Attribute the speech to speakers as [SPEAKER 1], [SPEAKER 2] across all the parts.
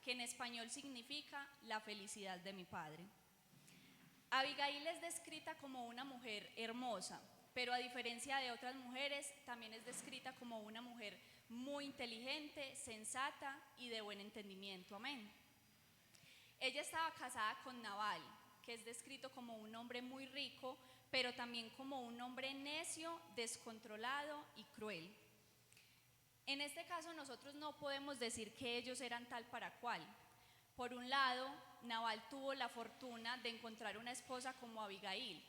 [SPEAKER 1] que en español significa la felicidad de mi padre. Abigail es descrita como una mujer hermosa, pero a diferencia de otras mujeres, también es descrita como una mujer muy inteligente, sensata y de buen entendimiento. Amén. Ella estaba casada con Nabal, que es descrito como un hombre muy rico, pero también como un hombre necio, descontrolado y cruel. En este caso nosotros no podemos decir que ellos eran tal para cual. Por un lado, Nabal tuvo la fortuna de encontrar una esposa como Abigail,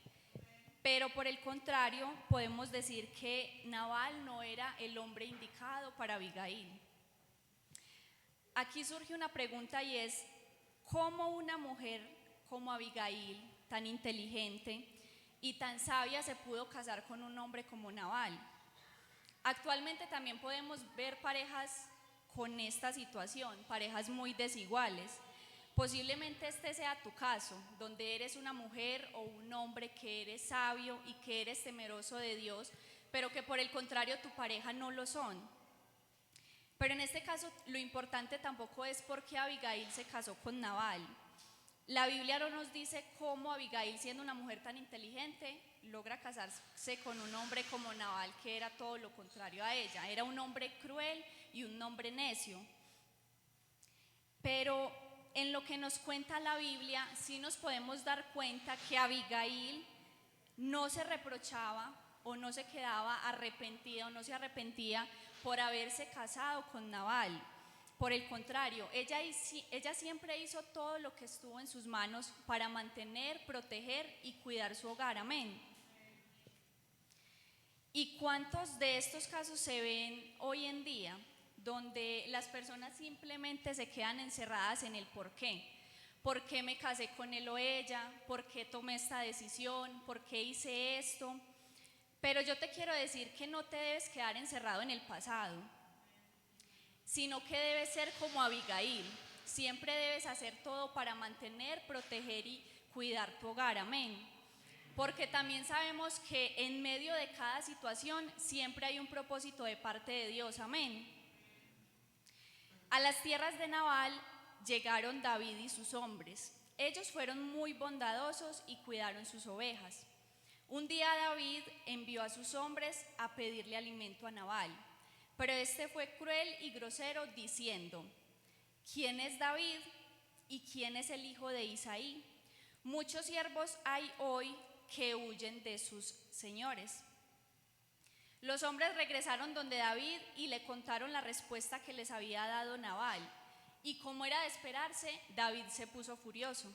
[SPEAKER 1] pero por el contrario podemos decir que Nabal no era el hombre indicado para Abigail. Aquí surge una pregunta y es, ¿cómo una mujer como Abigail, tan inteligente y tan sabia, se pudo casar con un hombre como Nabal? Actualmente también podemos ver parejas con esta situación, parejas muy desiguales. Posiblemente este sea tu caso, donde eres una mujer o un hombre que eres sabio y que eres temeroso de Dios, pero que por el contrario tu pareja no lo son. Pero en este caso lo importante tampoco es por qué Abigail se casó con Nabal. La Biblia no nos dice cómo Abigail, siendo una mujer tan inteligente, logra casarse con un hombre como Nabal, que era todo lo contrario a ella. Era un hombre cruel y un hombre necio. Pero en lo que nos cuenta la Biblia, sí nos podemos dar cuenta que Abigail no se reprochaba o no se quedaba arrepentida o no se arrepentía por haberse casado con Nabal. Por el contrario, ella siempre hizo todo lo que estuvo en sus manos para mantener, proteger y cuidar su hogar. Amén. ¿Y cuántos de estos casos se ven hoy en día, donde las personas simplemente se quedan encerradas en el por qué? ¿Por qué me casé con él o ella? ¿Por qué tomé esta decisión? ¿Por qué hice esto? Pero yo te quiero decir que no te debes quedar encerrado en el pasado, sino que debes ser como Abigail. Siempre debes hacer todo para mantener, proteger y cuidar tu hogar. Amén. Porque también sabemos que en medio de cada situación siempre hay un propósito de parte de Dios. Amén. A las tierras de Nabal llegaron David y sus hombres. Ellos fueron muy bondadosos y cuidaron sus ovejas. Un día David envió a sus hombres a pedirle alimento a Nabal, pero este fue cruel y grosero diciendo: ¿quién es David y quién es el hijo de Isaí? Muchos siervos hay hoy que huyen de sus señores. Los hombres regresaron donde David y le contaron la respuesta que les había dado Nabal, y como era de esperarse, David se puso furioso.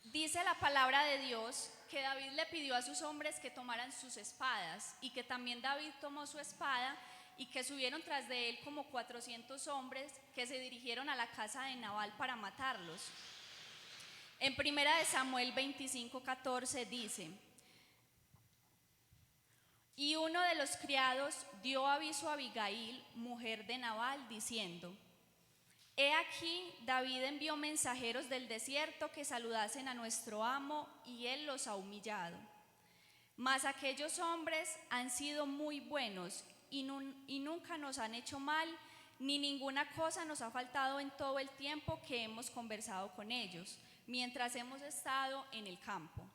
[SPEAKER 1] Dice la palabra de Dios que David le pidió a sus hombres que tomaran sus espadas, y que también David tomó su espada y que subieron tras de él como 400 hombres que se dirigieron a la casa de Nabal para matarlos. En 1 Samuel 25:14 dice: y uno de los criados dio aviso a Abigail, mujer de Nabal, diciendo: he aquí, David envió mensajeros del desierto que saludasen a nuestro amo, y él los ha humillado. Mas aquellos hombres han sido muy buenos y nunca nos han hecho mal, ni ninguna cosa nos ha faltado en todo el tiempo que hemos conversado con ellos, mientras hemos estado en el campo.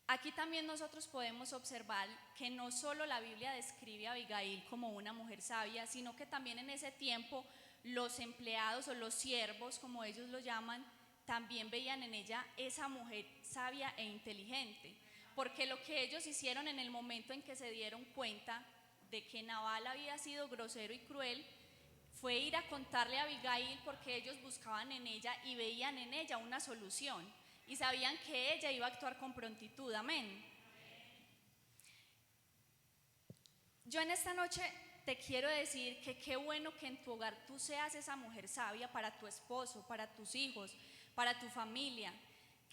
[SPEAKER 1] Aquí también nosotros podemos observar que no solo la Biblia describe a Abigail como una mujer sabia, sino que también en ese tiempo los empleados o los siervos, como ellos lo llaman, también veían en ella esa mujer sabia e inteligente, porque lo que ellos hicieron en el momento en que se dieron cuenta de que Nabal había sido grosero y cruel, fue ir a contarle a Abigail, porque ellos buscaban en ella y veían en ella una solución, y sabían que ella iba a actuar con prontitud. Amén. Yo en esta noche te quiero decir que qué bueno que en tu hogar tú seas esa mujer sabia para tu esposo, para tus hijos, para tu familia,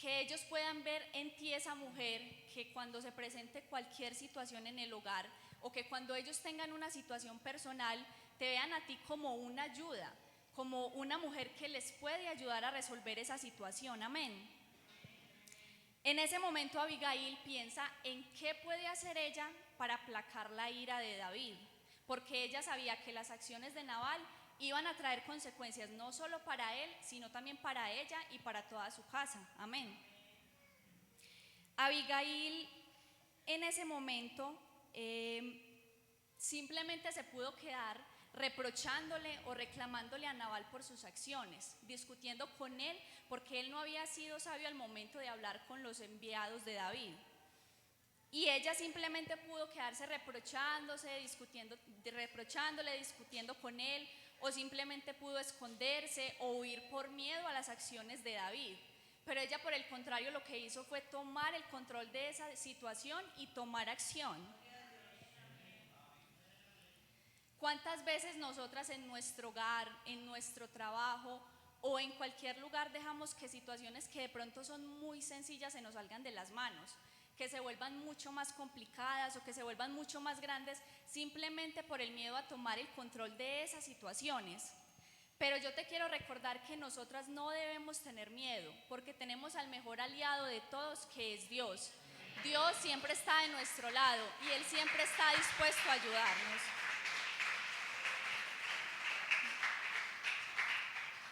[SPEAKER 1] que ellos puedan ver en ti esa mujer que cuando se presente cualquier situación en el hogar, o que cuando ellos tengan una situación personal, te vean a ti como una ayuda, como una mujer que les puede ayudar a resolver esa situación. Amén. En ese momento Abigail piensa en qué puede hacer ella para aplacar la ira de David, porque ella sabía que las acciones de Nabal iban a traer consecuencias no solo para él, sino también para ella y para toda su casa. Amén. Abigail en ese momento simplemente se pudo quedar reprochándole o reclamándole a Nabal por sus acciones, discutiendo con él porque él no había sido sabio al momento de hablar con los enviados de David. Y ella simplemente pudo quedarse reprochándole, discutiendo con él, o simplemente pudo esconderse o huir por miedo a las acciones de David. Pero ella, por el contrario, lo que hizo fue tomar el control de esa situación y tomar acción. ¿Cuántas veces nosotras en nuestro hogar, en nuestro trabajo o en cualquier lugar dejamos que situaciones que de pronto son muy sencillas se nos salgan de las manos, que se vuelvan mucho más complicadas o que se vuelvan mucho más grandes simplemente por el miedo a tomar el control de esas situaciones? Pero yo te quiero recordar que nosotras no debemos tener miedo, porque tenemos al mejor aliado de todos, que es Dios. Dios siempre está de nuestro lado y Él siempre está dispuesto a ayudarnos.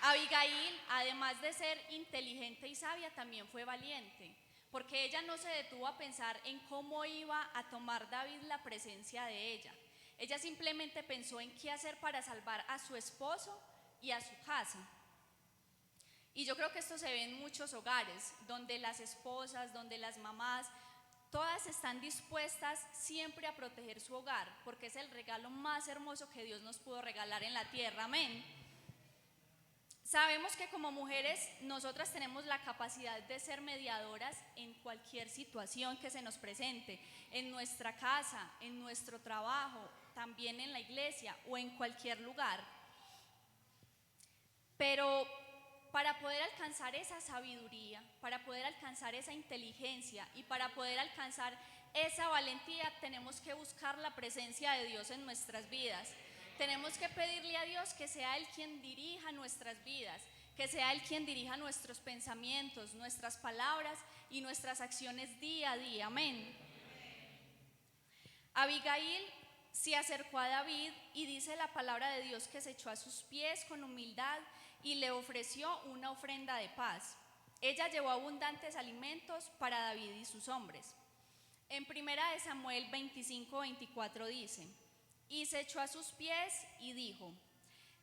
[SPEAKER 1] Abigail, además de ser inteligente y sabia, también fue valiente, porque ella no se detuvo a pensar en cómo iba a tomar David la presencia de ella. Ella simplemente pensó en qué hacer para salvar a su esposo y a su casa. Y yo creo que esto se ve en muchos hogares, donde las esposas, donde las mamás, todas están dispuestas siempre a proteger su hogar, porque es el regalo más hermoso que Dios nos pudo regalar en la tierra. Amén. Sabemos que como mujeres nosotras tenemos la capacidad de ser mediadoras en cualquier situación que se nos presente, en nuestra casa, en nuestro trabajo, también en la iglesia o en cualquier lugar. Pero para poder alcanzar esa sabiduría, para poder alcanzar esa inteligencia y para poder alcanzar esa valentía, tenemos que buscar la presencia de Dios en nuestras vidas. Tenemos que pedirle a Dios que sea Él quien dirija nuestras vidas, que sea Él quien dirija nuestros pensamientos, nuestras palabras y nuestras acciones día a día. Amén. Abigail se acercó a David y dice la palabra de Dios que se echó a sus pies con humildad y le ofreció una ofrenda de paz. Ella llevó abundantes alimentos para David y sus hombres. En 1 Samuel 25:24 dice: y se echó a sus pies y dijo: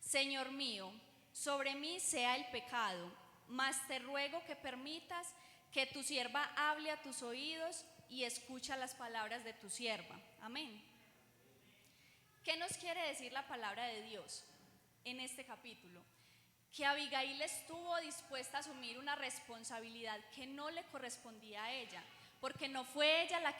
[SPEAKER 1] Señor mío, sobre mí sea el pecado, mas te ruego que permitas que tu sierva hable a tus oídos y escucha las palabras de tu sierva. Amén. ¿Qué nos quiere decir la palabra de Dios en este capítulo? Que Abigail estuvo dispuesta a asumir una responsabilidad que no le correspondía a ella, porque no fue ella la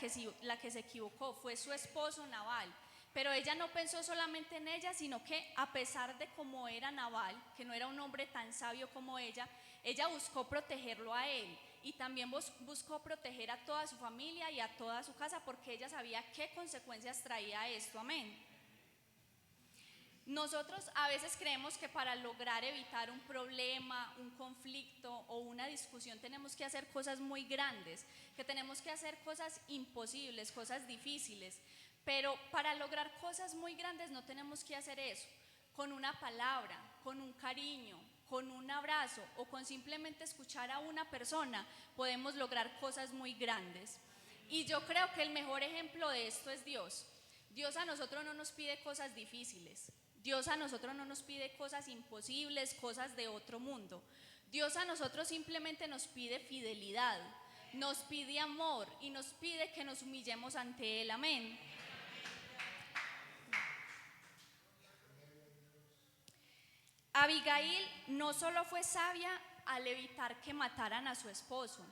[SPEAKER 1] que se equivocó, fue su esposo Nabal. Pero ella no pensó solamente en ella, sino que a pesar de cómo era Nabal, que no era un hombre tan sabio como ella buscó protegerlo a él y también buscó proteger a toda su familia y a toda su casa, porque ella sabía qué consecuencias traía esto. Amén. Nosotros a veces creemos que para lograr evitar un problema, un conflicto o una discusión tenemos que hacer cosas muy grandes, que tenemos que hacer cosas imposibles, cosas difíciles. Pero para lograr cosas muy grandes no tenemos que hacer eso. Con una palabra, con un cariño, con un abrazo o con simplemente escuchar a una persona podemos lograr cosas muy grandes. Y yo creo que el mejor ejemplo de esto es Dios. Dios a nosotros no nos pide cosas difíciles. Dios a nosotros no nos pide cosas imposibles, cosas de otro mundo. Dios a nosotros simplemente nos pide fidelidad, nos pide amor y nos pide que nos humillemos ante Él. Amén. Abigail no solo fue sabia al evitar que mataran a su esposo,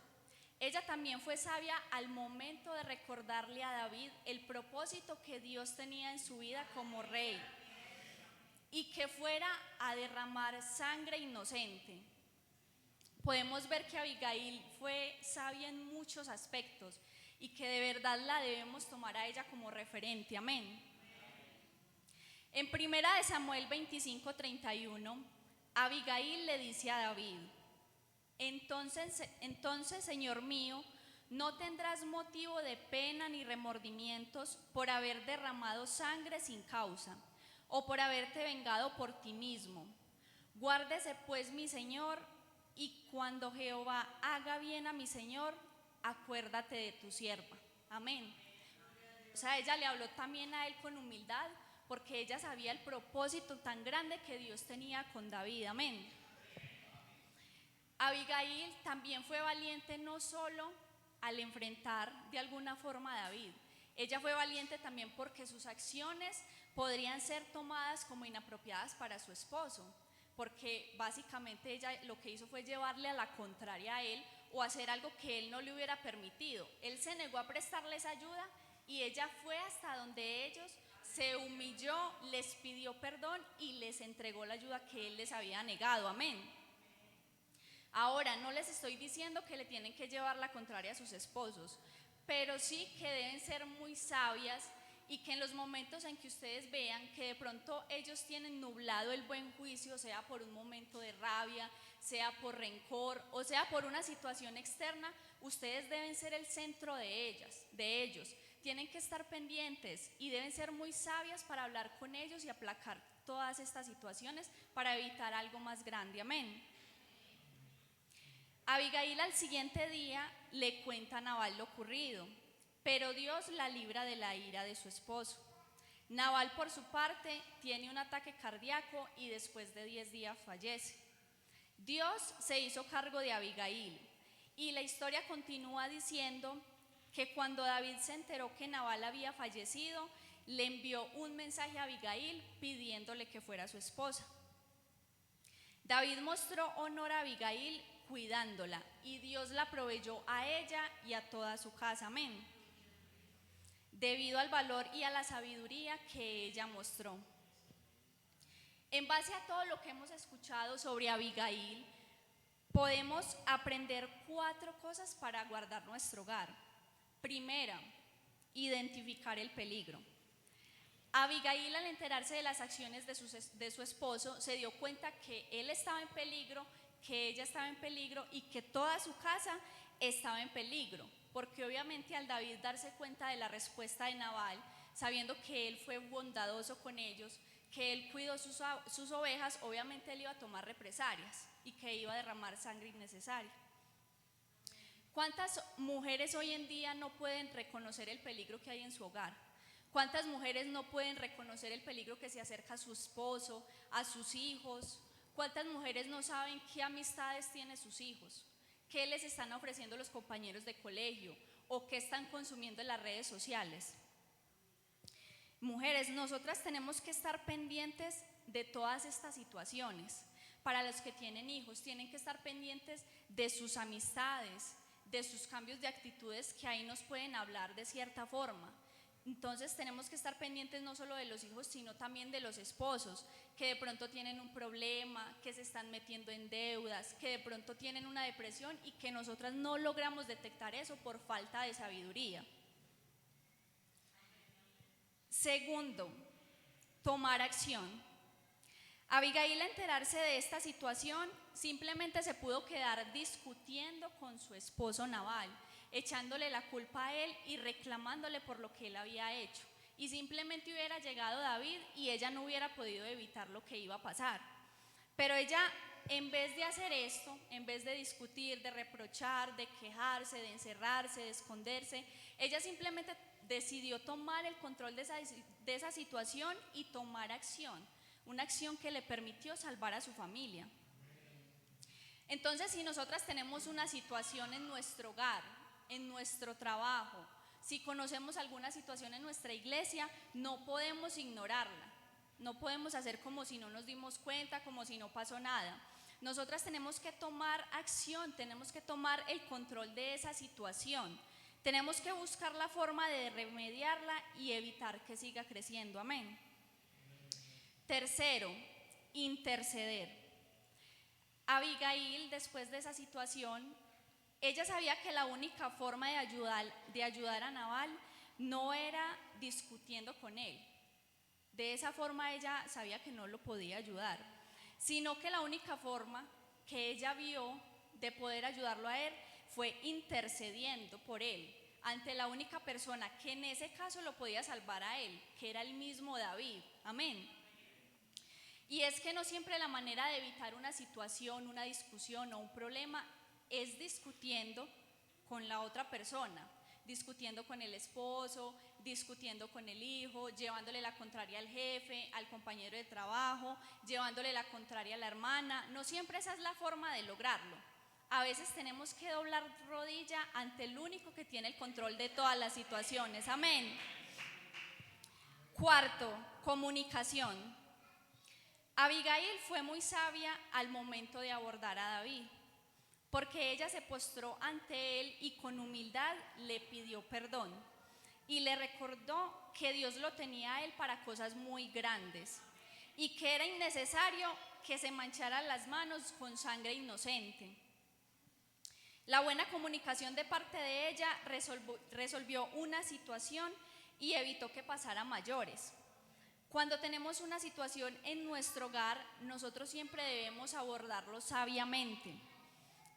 [SPEAKER 1] ella también fue sabia al momento de recordarle a David el propósito que Dios tenía en su vida como rey y que fuera a derramar sangre inocente. Podemos ver que Abigail fue sabia en muchos aspectos y que de verdad la debemos tomar a ella como referente. Amén. En 1 Samuel 25:31, Abigail le dice a David: entonces, Señor mío, no tendrás motivo de pena ni remordimientos por haber derramado sangre sin causa, o por haberte vengado por ti mismo. Guárdese pues mi Señor, y cuando Jehová haga bien a mi Señor, acuérdate de tu sierva. Amén. O sea, ella le habló también a él con humildad, porque ella sabía el propósito tan grande que Dios tenía con David. Amén. Abigail también fue valiente no solo al enfrentar de alguna forma a David. Ella fue valiente también porque sus acciones podrían ser tomadas como inapropiadas para su esposo, porque básicamente ella lo que hizo fue llevarle a la contraria a él o hacer algo que él no le hubiera permitido. Él se negó a prestarles ayuda y ella fue hasta donde ellos, se humilló, les pidió perdón y les entregó la ayuda que él les había negado. Amén. Ahora, no les estoy diciendo que le tienen que llevar la contraria a sus esposos, pero sí que deben ser muy sabias y que en los momentos en que ustedes vean que de pronto ellos tienen nublado el buen juicio, sea por un momento de rabia, sea por rencor o sea por una situación externa, ustedes deben ser el centro de ellos. Tienen que estar pendientes y deben ser muy sabias para hablar con ellos y aplacar todas estas situaciones para evitar algo más grande. Amén. Abigail al siguiente día le cuenta a Nabal lo ocurrido, pero Dios la libra de la ira de su esposo. Nabal, por su parte, tiene un ataque cardíaco y después de 10 días fallece. Dios se hizo cargo de Abigail y la historia continúa diciendo que cuando David se enteró que Nabal había fallecido, le envió un mensaje a Abigail pidiéndole que fuera su esposa. David mostró honor a Abigail cuidándola y Dios la proveyó a ella y a toda su casa. Amén. Debido al valor y a la sabiduría que ella mostró. En base a todo lo que hemos escuchado sobre Abigail, podemos aprender 4 cosas para guardar nuestro hogar. Primera, identificar el peligro. Abigail, al enterarse de las acciones de su esposo, se dio cuenta que él estaba en peligro, que ella estaba en peligro y que toda su casa estaba en peligro, porque obviamente al David darse cuenta de la respuesta de Nabal, sabiendo que él fue bondadoso con ellos, que él cuidó sus ovejas, obviamente él iba a tomar represalias y que iba a derramar sangre innecesaria. ¿Cuántas mujeres hoy en día no pueden reconocer el peligro que hay en su hogar? ¿Cuántas mujeres no pueden reconocer el peligro que se acerca a su esposo, a sus hijos? ¿Cuántas mujeres no saben qué amistades tienen sus hijos? ¿Qué les están ofreciendo los compañeros de colegio? ¿O qué están consumiendo en las redes sociales? Mujeres, nosotras tenemos que estar pendientes de todas estas situaciones. Para los que tienen hijos, tienen que estar pendientes de sus amistades, de sus cambios de actitudes que ahí nos pueden hablar de cierta forma. Entonces tenemos que estar pendientes no solo de los hijos, sino también de los esposos, que de pronto tienen un problema, que se están metiendo en deudas, que de pronto tienen una depresión y que nosotras no logramos detectar eso por falta de sabiduría. Segundo, tomar acción. Abigail, al enterarse de esta situación, simplemente se pudo quedar discutiendo con su esposo Nabal, echándole la culpa a él y reclamándole por lo que él había hecho. Y simplemente hubiera llegado David y ella no hubiera podido evitar lo que iba a pasar. Pero ella, en vez de hacer esto, en vez de discutir, de reprochar, de quejarse, de encerrarse, de esconderse, ella simplemente decidió tomar el control de esa situación y tomar acción. Una acción que le permitió salvar a su familia. Entonces, si nosotras tenemos una situación en nuestro hogar, en nuestro trabajo, si conocemos alguna situación en nuestra iglesia, no podemos ignorarla, no podemos hacer como si no nos dimos cuenta, como si no pasó nada. Nosotras tenemos que tomar acción, tenemos que tomar el control de esa situación, tenemos que buscar la forma de remediarla y evitar que siga creciendo. Amén. Tercero, interceder. Abigail, después de esa situación, ella sabía que la única forma de ayudar a Nabal no era discutiendo con él. De esa forma ella sabía que no lo podía ayudar, sino que la única forma que ella vio de poder ayudarlo a él fue intercediendo por él ante la única persona que en ese caso lo podía salvar a él, que era el mismo David. Amén. Y es que no siempre la manera de evitar una situación, una discusión o un problema es discutiendo con la otra persona, discutiendo con el esposo, discutiendo con el hijo, llevándole la contraria al jefe, al compañero de trabajo, llevándole la contraria a la hermana. No siempre esa es la forma de lograrlo. A veces tenemos que doblar rodilla ante el único que tiene el control de todas las situaciones. Amén. Cuarto, comunicación. Abigail fue muy sabia al momento de abordar a David, porque ella se postró ante él y con humildad le pidió perdón y le recordó que Dios lo tenía a él para cosas muy grandes y que era innecesario que se mancharan las manos con sangre inocente. La buena comunicación de parte de ella resolvió una situación y evitó que pasara a mayores. Cuando tenemos una situación en nuestro hogar, nosotros siempre debemos abordarlo sabiamente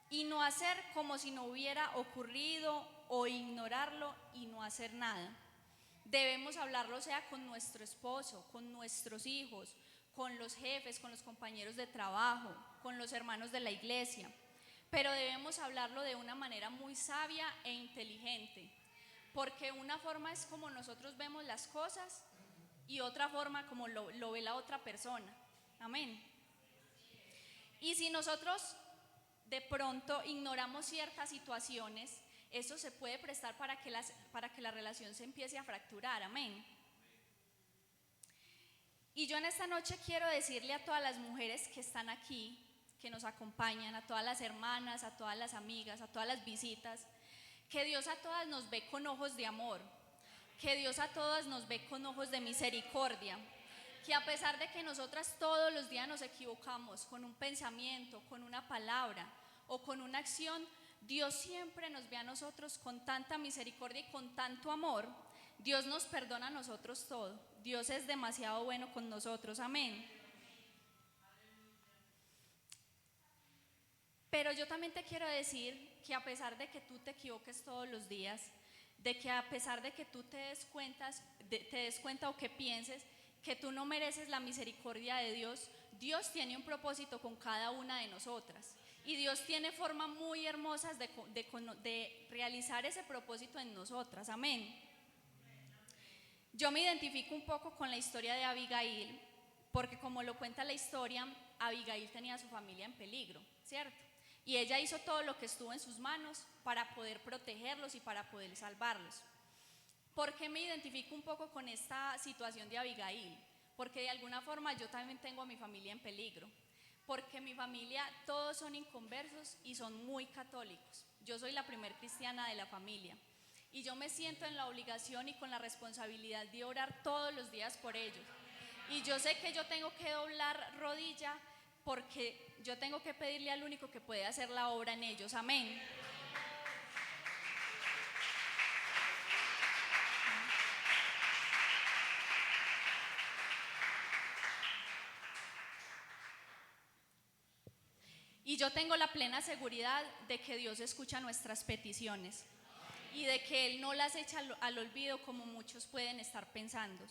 [SPEAKER 1] y no hacer como si no hubiera ocurrido o ignorarlo y no hacer nada. Debemos hablarlo sea con nuestro esposo, con nuestros hijos, con los jefes, con los compañeros de trabajo, con los hermanos de la iglesia, pero debemos hablarlo de una manera muy sabia e inteligente, porque una forma es como nosotros vemos las cosas y otra forma como lo ve la otra persona. Amén. Y si nosotros de pronto ignoramos ciertas situaciones, eso se puede prestar para que la relación se empiece a fracturar. Amén. Y yo en esta noche quiero decirle a todas las mujeres que están aquí, que nos acompañan, a todas las hermanas, a todas las amigas, a todas las visitas, que Dios a todas nos ve con ojos de amor, que Dios a todas nos ve con ojos de misericordia, que a pesar de que nosotras todos los días nos equivocamos con un pensamiento, con una palabra o con una acción, Dios siempre nos ve a nosotros con tanta misericordia y con tanto amor. Dios nos perdona a nosotros todo. Dios es demasiado bueno con nosotros. Amén. Pero yo también te quiero decir que a pesar de que tú te equivoques todos los días, de que a pesar de que tú te des cuenta o que pienses que tú no mereces la misericordia de Dios, Dios tiene un propósito con cada una de nosotras. Y Dios tiene formas muy hermosas de realizar ese propósito en nosotras. Amén. Yo me identifico un poco con la historia de Abigail, porque como lo cuenta la historia, Abigail tenía a su familia en peligro, ¿cierto? Y ella hizo todo lo que estuvo en sus manos para poder protegerlos y para poder salvarlos. ¿Por qué me identifico un poco con esta situación de Abigail? Porque de alguna forma yo también tengo a mi familia en peligro. Porque mi familia todos son inconversos y son muy católicos. Yo soy la primer cristiana de la familia. Y yo me siento en la obligación y con la responsabilidad de orar todos los días por ellos. Y yo sé que yo tengo que doblar rodilla porque yo tengo que pedirle al único que puede hacer la obra en ellos. Amén. Y yo tengo la plena seguridad de que Dios escucha nuestras peticiones y de que Él no las echa al olvido como muchos pueden estar pensando.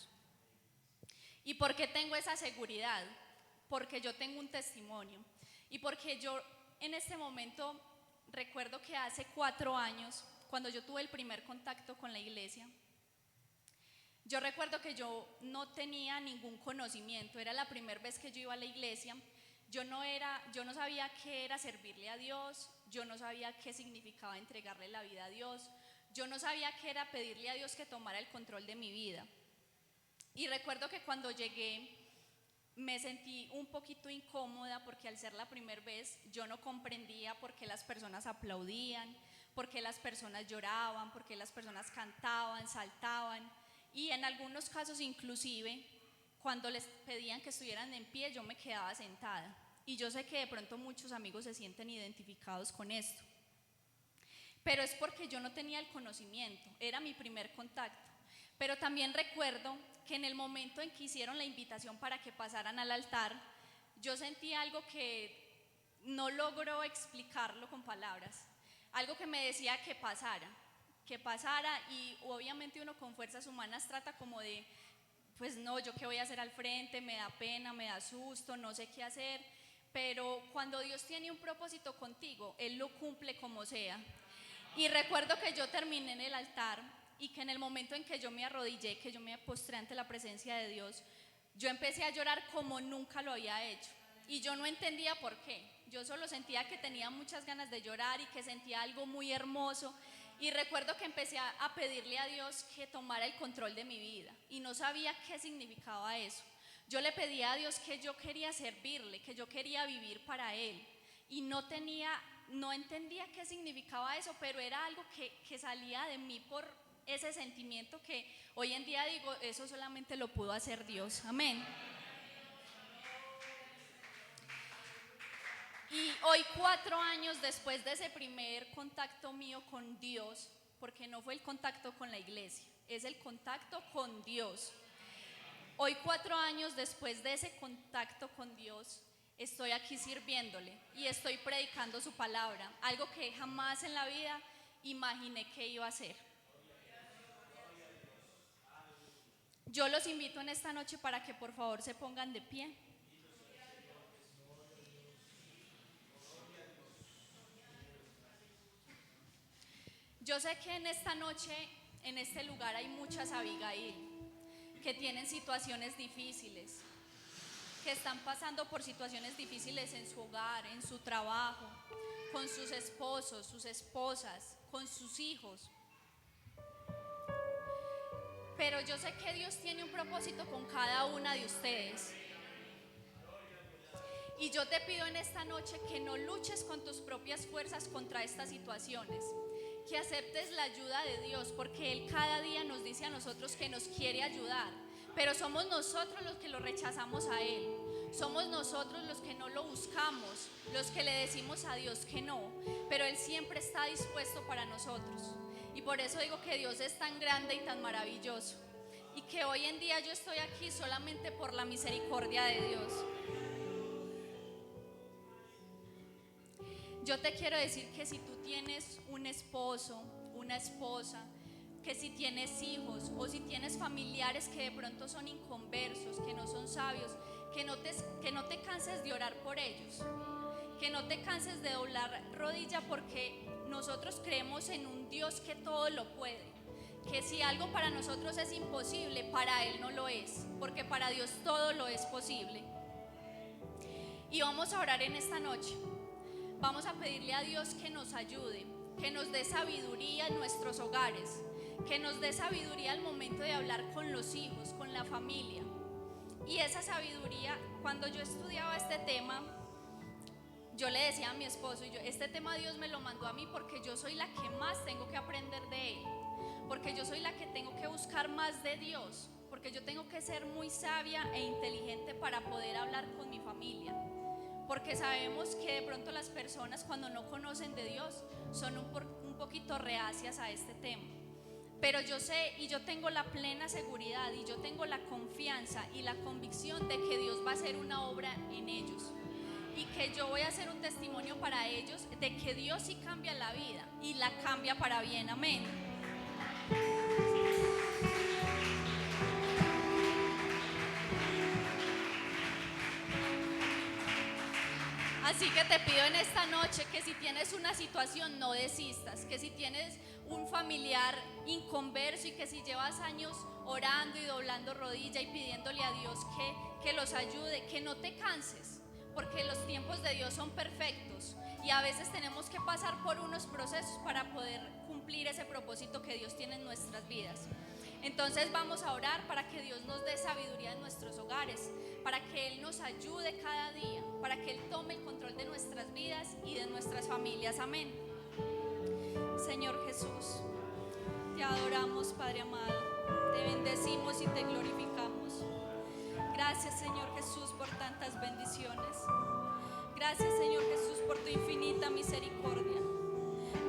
[SPEAKER 1] ¿Y por qué tengo esa seguridad? Porque yo tengo un testimonio y porque yo en este momento recuerdo que hace 4 años, cuando yo tuve el primer contacto con la iglesia, yo recuerdo que yo no tenía ningún conocimiento, era la primera vez que yo iba a la iglesia. Yo no sabía qué era servirle a Dios, yo no sabía qué significaba entregarle la vida a Dios, yo no sabía qué era pedirle a Dios que tomara el control de mi vida. Y recuerdo que cuando llegué me sentí un poquito incómoda porque al ser la primera vez yo no comprendía por qué las personas aplaudían, por qué las personas lloraban, por qué las personas cantaban, saltaban y en algunos casos inclusive cuando les pedían que estuvieran en pie yo me quedaba sentada. Y yo sé que de pronto muchos amigos se sienten identificados con esto, pero es porque yo no tenía el conocimiento, era mi primer contacto. Pero también recuerdo que en el momento en que hicieron la invitación para que pasaran al altar, yo sentí algo que no logro explicarlo con palabras, algo que me decía que pasara y obviamente uno con fuerzas humanas trata como de pues no, yo qué voy a hacer al frente, me da pena, me da susto, no sé qué hacer, pero cuando Dios tiene un propósito contigo, Él lo cumple como sea. Y recuerdo que yo terminé en el altar y que en el momento en que yo me arrodillé, que yo me postré ante la presencia de Dios, yo empecé a llorar como nunca lo había hecho. Y yo no entendía por qué. Yo solo sentía que tenía muchas ganas de llorar y que sentía algo muy hermoso. Y recuerdo que empecé a pedirle a Dios que tomara el control de mi vida. Y no sabía qué significaba eso. Yo le pedía a Dios que yo quería servirle, que yo quería vivir para Él. Y no entendía qué significaba eso, pero era algo que salía de mí por ese sentimiento que hoy en día digo, eso solamente lo pudo hacer Dios. Amén. Y hoy, 4 años después de ese primer contacto mío con Dios, porque no fue el contacto con la iglesia, es el contacto con Dios. Hoy, 4 años después de ese contacto con Dios, estoy aquí sirviéndole y estoy predicando su palabra, algo que jamás en la vida imaginé que iba a hacer. Yo los invito en esta noche para que por favor se pongan de pie. Yo sé que en esta noche, en este lugar hay muchas Abigail que tienen situaciones difíciles, que están pasando por situaciones difíciles en su hogar, en su trabajo, con sus esposos, sus esposas, con sus hijos. Pero yo sé que Dios tiene un propósito con cada una de ustedes. Y yo te pido en esta noche que no luches con tus propias fuerzas contra estas situaciones, que aceptes la ayuda de Dios, porque Él cada día nos dice a nosotros que nos quiere ayudar, pero somos nosotros los que lo rechazamos a Él. Somos nosotros los que no lo buscamos, los que le decimos a Dios que no, pero Él siempre está dispuesto para nosotros. Y por eso digo que Dios es tan grande y tan maravilloso, y que hoy en día yo estoy aquí solamente por la misericordia de Dios. Yo te quiero decir que si tú tienes un esposo, una esposa, que si tienes hijos o si tienes familiares que de pronto son inconversos, que no son sabios, que no te canses de orar por ellos, que no te canses de doblar rodilla, porque nosotros creemos en un Dios que todo lo puede, que si algo para nosotros es imposible, para Él no lo es, porque para Dios todo lo es posible. Y vamos a orar en esta noche. Vamos a pedirle a Dios que nos ayude, que nos dé sabiduría en nuestros hogares, que nos dé sabiduría al momento de hablar con los hijos, con la familia. Y esa sabiduría, cuando yo estudiaba este tema, yo le decía a mi esposo, este tema Dios me lo mandó a mí porque yo soy la que más tengo que aprender de Él, porque yo soy la que tengo que buscar más de Dios, porque yo tengo que ser muy sabia e inteligente para poder hablar con mi familia. Porque sabemos que de pronto las personas cuando no conocen de Dios son un poquito reacias a este tema. Pero yo sé y yo tengo la plena seguridad y yo tengo la confianza y la convicción de que Dios va a hacer una obra en ellos. Y que yo voy a hacer un testimonio para ellos de que Dios sí cambia la vida y la cambia para bien. Amén. Así que te pido en esta noche que si tienes una situación no desistas, que si tienes un familiar inconverso y que si llevas años orando y doblando rodilla y pidiéndole a Dios que los ayude, que no te canses, porque los tiempos de Dios son perfectos y a veces tenemos que pasar por unos procesos para poder cumplir ese propósito que Dios tiene en nuestras vidas. Entonces vamos a orar para que Dios nos dé sabiduría en nuestros hogares, para que Él nos ayude cada día, para que Él tome el control de nuestras vidas y de nuestras familias. Amén. Señor Jesús, te adoramos, Padre amado, te bendecimos y te glorificamos. Gracias, Señor Jesús, por tantas bendiciones. Gracias, Señor Jesús, por tu infinita misericordia.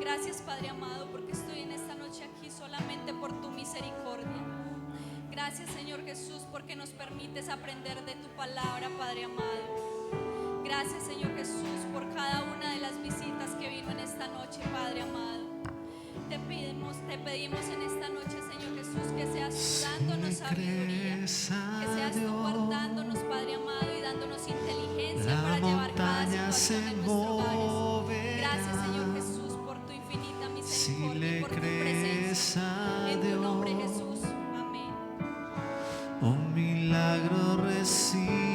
[SPEAKER 1] Gracias, Padre amado, porque estoy en esta noche aquí solamente por tu misericordia. Gracias, Señor Jesús, porque nos permites aprender de tu palabra, Padre amado. Gracias, Señor Jesús, por cada una de las visitas que vino en esta noche, Padre amado. Te pedimos en esta noche, Señor Jesús, que seas dándonos sabiduría.
[SPEAKER 2] crees
[SPEAKER 1] Que
[SPEAKER 2] a
[SPEAKER 1] seas tú
[SPEAKER 2] Dios,
[SPEAKER 1] guardándonos, Padre amado, y dándonos inteligencia
[SPEAKER 2] la
[SPEAKER 1] para llevar cada
[SPEAKER 2] montaña
[SPEAKER 1] situación
[SPEAKER 2] se
[SPEAKER 1] en nuestros hogares.
[SPEAKER 2] moverá.
[SPEAKER 1] Gracias, Señor Jesús, por tu infinita
[SPEAKER 2] Si
[SPEAKER 1] misericordia y
[SPEAKER 2] le
[SPEAKER 1] por tu
[SPEAKER 2] crees
[SPEAKER 1] presencia.
[SPEAKER 2] a
[SPEAKER 1] En tu nombre,
[SPEAKER 2] Dios,
[SPEAKER 1] Jesús. Amén.
[SPEAKER 2] un milagro recibe.